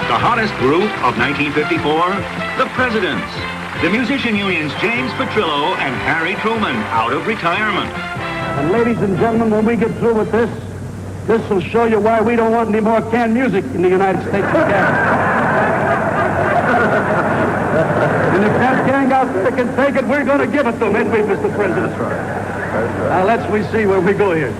The hottest group of 1954, the Presidents. The musician unions James Petrillo and Harry Truman out of retirement. And ladies and gentlemen, when we get through with this will show you why we don't want any more canned music in the United States of Canada. And if that gang out there can take it, we're going to give it to them, ain't we, Mr. President? That's right. Now let's see where we go here.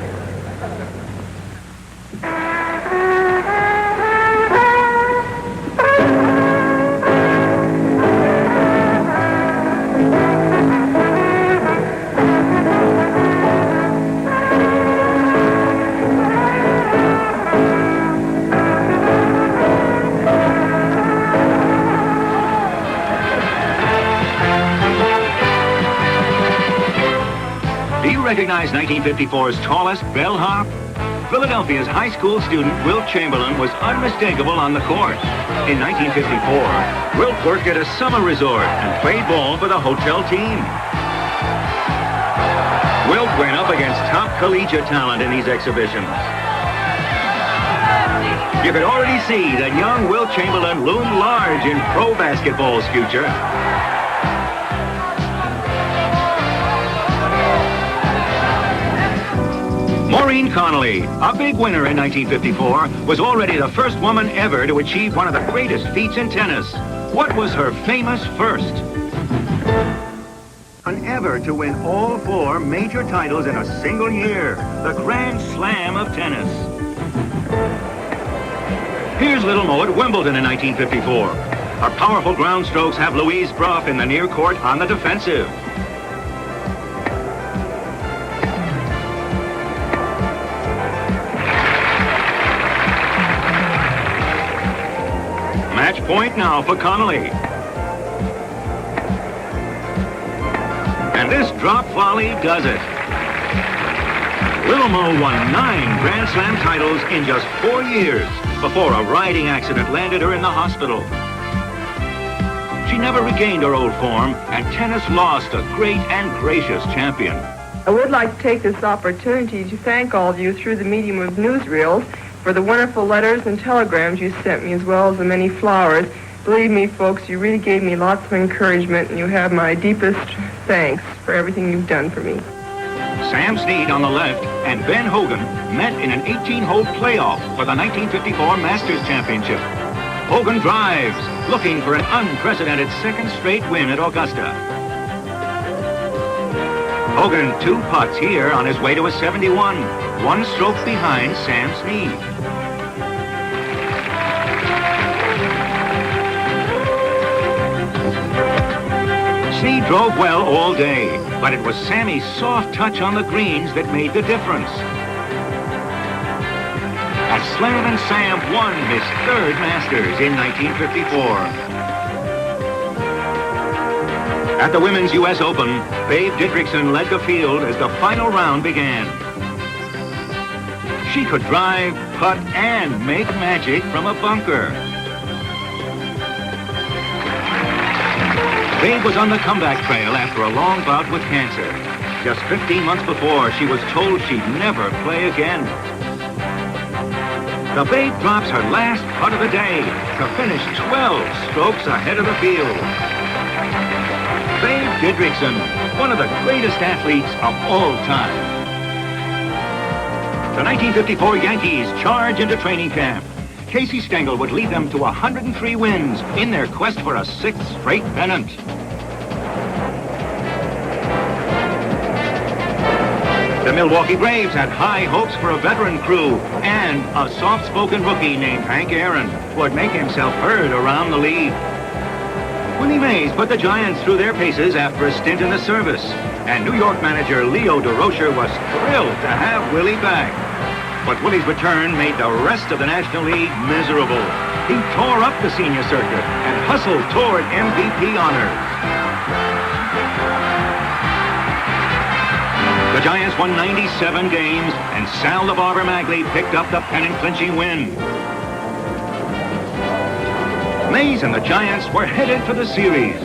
Do you recognize 1954's tallest bellhop? Philadelphia's high school student Wilt Chamberlain was unmistakable on the court. In 1954, Wilt worked at a summer resort and played ball for the hotel team. Wilt went up against top collegiate talent in these exhibitions. You could already see that young Wilt Chamberlain loomed large in pro basketball's future. Maureen Connolly, a big winner in 1954, was already the first woman ever to achieve one of the greatest feats in tennis. What was her famous first? And ever to win all 4 major titles in a single year, the Grand Slam of tennis. Here's Little Mo at Wimbledon in 1954. Her powerful ground strokes have Louise Brough in the near court on the defensive. Match point now for Connolly. And this drop volley does it. Little Mo won 9 Grand Slam titles in just 4 years before a riding accident landed her in the hospital. She never regained her old form, and tennis lost a great and gracious champion. I would like to take this opportunity to thank all of you through the medium of newsreels for the wonderful letters and telegrams you sent me, as well as the many flowers. Believe me, folks, you really gave me lots of encouragement, and you have my deepest thanks for everything you've done for me. Sam Snead on the left and Ben Hogan met in an 18-hole playoff for the 1954 Masters Championship. Hogan drives, looking for an unprecedented second straight win at Augusta. Hogan 2 putts here on his way to a 71, 1 stroke behind Sam Snead. Snead drove well all day, but it was Sammy's soft touch on the greens that made the difference. As Slam and Sam won his 3rd Masters in 1954. At the Women's U.S. Open, Babe Didrikson led the field as the final round began. She could drive, putt, and make magic from a bunker. Babe was on the comeback trail after a long bout with cancer. Just 15 months before, she was told she'd never play again. The Babe drops her last putt of the day to finish 12 strokes ahead of the field. Babe Didrikson, one of the greatest athletes of all time. The 1954 Yankees charge into training camp. Casey Stengel would lead them to 103 wins in their quest for a 6th straight pennant. The Milwaukee Braves had high hopes for a veteran crew and a soft-spoken rookie named Hank Aaron who would make himself heard around the league. Willie Mays put the Giants through their paces after a stint in the service, and New York manager Leo Durocher was thrilled to have Willie back. But Willie's return made the rest of the National League miserable. He tore up the senior circuit and hustled toward MVP honors. The Giants won 97 games, and Sal the Barber Magley picked up the pennant-clinching win. Mays and the Giants were headed for the series,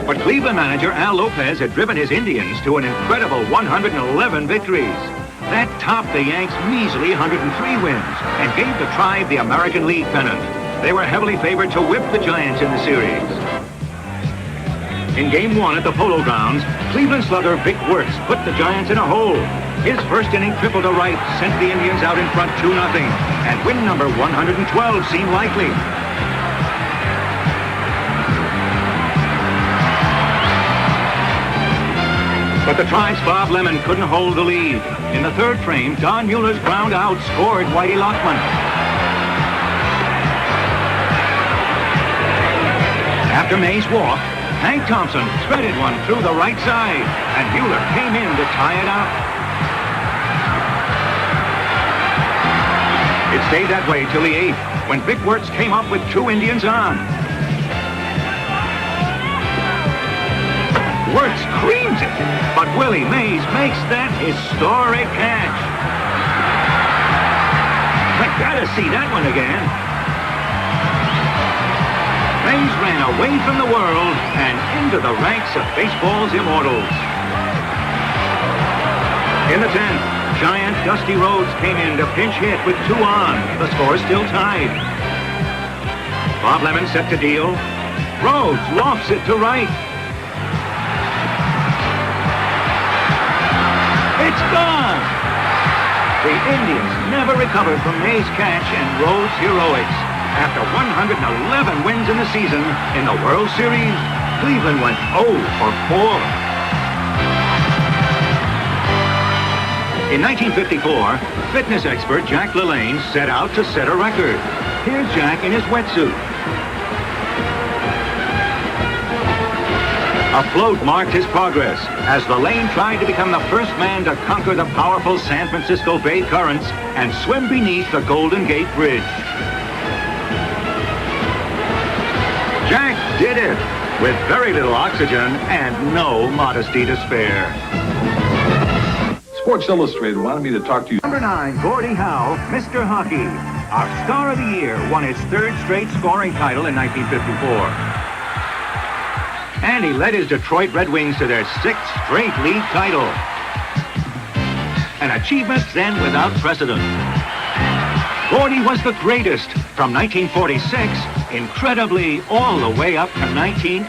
but Cleveland manager Al Lopez had driven his Indians to an incredible 111 victories. That topped the Yanks' measly 103 wins and gave the Tribe the American League pennant. They were heavily favored to whip the Giants in the series. In Game 1 at the Polo Grounds, Cleveland slugger Vic Wertz put the Giants in a hole. His first inning triple to right sent the Indians out in front 2-0, and win number 112 seemed likely. But the Tribe's Bob Lemon couldn't hold the lead. In the third frame, Don Mueller's ground out scored Whitey Lockman. After May's walk, Hank Thompson threaded one through the right side, and Mueller came in to tie it up. It stayed that way till the 8th, when Vic Wertz came up with 2 Indians on. Wertz creams it, but Willie Mays makes that historic catch. I gotta see that one again. Mays ran away from the world and into the ranks of baseball's immortals. In the 10th, Giant Dusty Rhodes came in to pinch hit with 2 on. The score is still tied. Bob Lemon set to deal. Rhodes lofts it to right. It's gone! The Indians never recovered from May's catch and Rhodes' heroics. After 111 wins in the season, in the World Series, Cleveland went 0 for 4. In 1954, fitness expert Jack LaLanne set out to set a record. Here's Jack in his wetsuit. A float marked his progress as LaLanne tried to become the first man to conquer the powerful San Francisco Bay currents and swim beneath the Golden Gate Bridge. Jack did it with very little oxygen and no modesty to spare. Sports Illustrated wanted me to talk to you. Number 9, Gordie Howe, Mr. Hockey. Our star of the year won his 3rd straight scoring title in 1954. And he led his Detroit Red Wings to their 6th straight league title. An achievement then without precedent. Gordie was the greatest from 1946, incredibly all the way up to